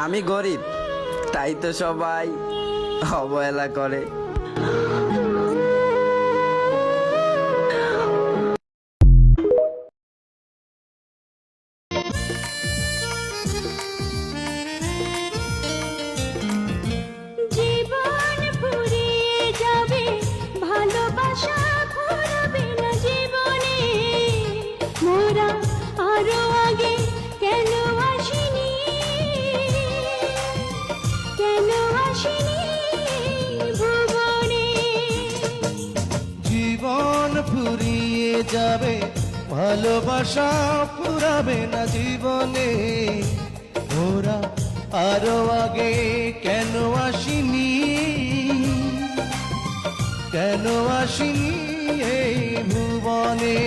আমি গরিব, তাই তো সবাই অবহেলা করে। জীবন ফুরিয়ে যাবে, ভালোবাসা ফুরাবে না জীবনে। মোরা আরো আগে কেন আসিনি, কেন আসিনি ভুবনে। জীবন ফুরিয়ে যাবে, ভালোবাসা ফুরাবে না জীবনে। ওরা আরো আগে কেন আসিনি, কেন আসিনি এই ভুবনে।